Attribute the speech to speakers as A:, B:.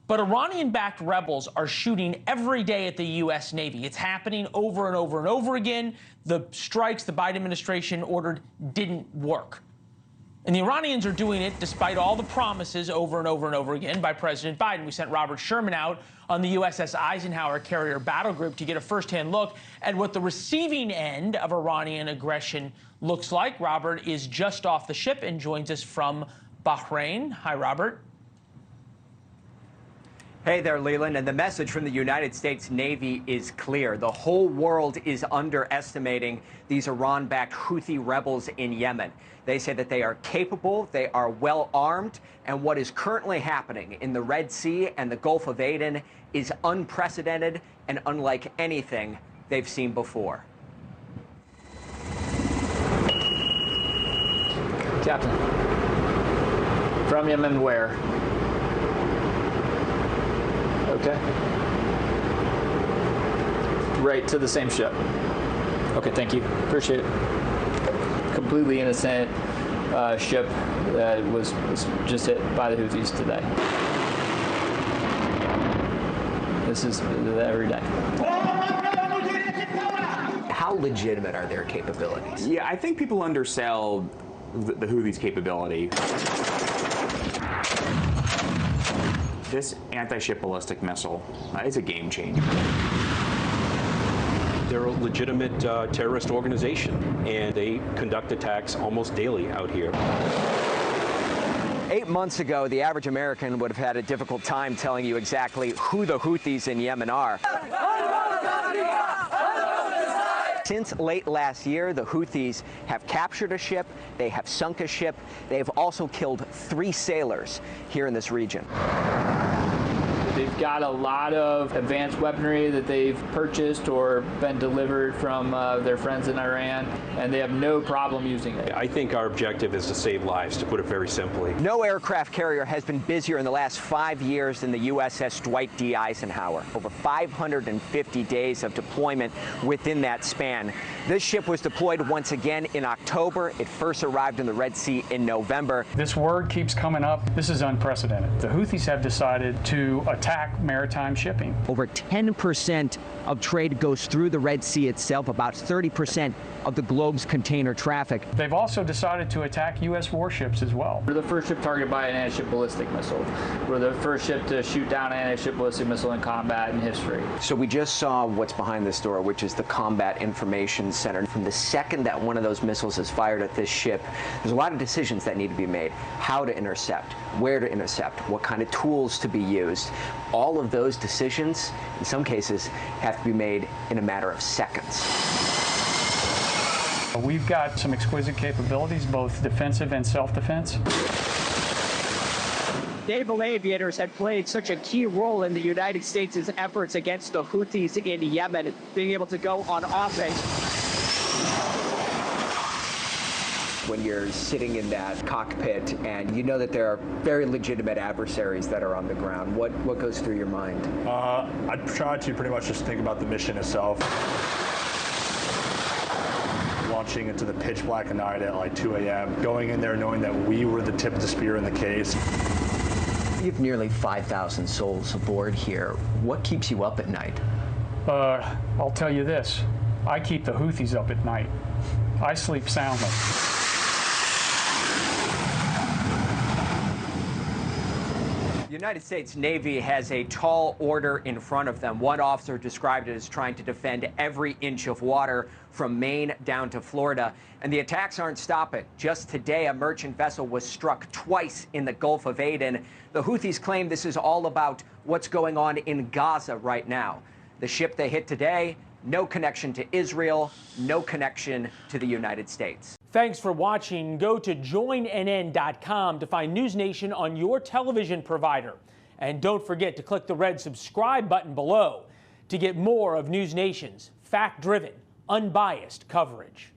A: But Iranian-backed rebels are shooting every day at the U.S. Navy. It's happening over and over and over again. The strikes the Biden administration ordered didn't work. And the Iranians are doing it despite all the promises over and over and over again by President Biden. We sent Robert Sherman out on the USS Eisenhower carrier battle group to get a firsthand look at what the receiving end of Iranian aggression looks like. Robert is just off the ship and joins us from Bahrain. Hi, Robert.
B: Hey there, Leland. And the message from the United States Navy is clear. The whole world is underestimating these Iran-backed Houthi rebels in Yemen. They say that they are capable, they are well armed, and what is currently happening in the Red Sea and the Gulf of Aden is unprecedented and unlike anything they've seen before.
C: Captain, from Yemen where? Okay. Right to the same ship. Okay, thank you. Appreciate it. Completely innocent ship that was just hit by the Houthis today. This is every day.
B: How legitimate are their capabilities?
D: Yeah, I think people undersell the Houthis' capability. This anti-ship ballistic missile is a game changer.
E: They're a legitimate terrorist organization, and they conduct attacks almost daily out here.
B: 8 months ago, the average American would have had a difficult time telling you exactly who the Houthis in Yemen are. Since late last year, the Houthis have captured a ship, they have sunk a ship, they have also killed 3 sailors here in this region.
C: They've got a lot of advanced weaponry that they've purchased or been delivered from their friends in Iran, and they have no problem using it.
E: I think our objective is to save lives, to put it very simply.
B: No aircraft carrier has been busier in the last 5 years than the USS Dwight D. Eisenhower. Over 550 days of deployment within that span. This ship was deployed once again in October. It first arrived in the Red Sea in November.
F: This word keeps coming up. This is unprecedented. The Houthis have decided to attack maritime shipping.
B: Over 10% of trade goes through the Red Sea itself, about 30% of the globe's container traffic.
F: They've also decided to attack U.S. warships as well.
C: We're the first ship targeted by an anti-ship ballistic missile. We're the first ship to shoot down an anti-ship ballistic missile in combat in history.
B: So we just saw what's behind this door, which is the Combat Information Center. From the second that one of those missiles is fired at this ship, there's a lot of decisions that need to be made. How to intercept, where to intercept, what kind of tools to be used. All of those decisions, in some cases, have to be made in a matter of seconds.
F: We've got some exquisite capabilities, both defensive and self-defense.
G: Naval aviators had played such a key role in the United States' efforts against the Houthis in Yemen, being able to go on offense.
B: When you're sitting in that cockpit and you know that there are very legitimate adversaries that are on the ground, what goes through your mind?
H: I'd try to pretty much just think about the mission itself. Launching into the pitch black of night at like 2 a.m., going in there knowing that we were the tip of the spear in the case.
B: You have nearly 5,000 souls aboard here. What keeps you up at night?
F: I'll tell you this. I keep the Houthis up at night. I sleep soundly.
B: The United States Navy has a tall order in front of them. One officer described it as trying to defend every inch of water from Maine down to Florida. And the attacks aren't stopping. Just today, a merchant vessel was struck twice in the Gulf of Aden. The Houthis claim this is all about what's going on in Gaza right now. The ship they hit today, no connection to Israel, no connection to the United States.
A: Thanks for watching. Go to joinnn.com to find NewsNation on your television provider. And don't forget to click the red subscribe button below to get more of NewsNation's fact-driven, unbiased coverage.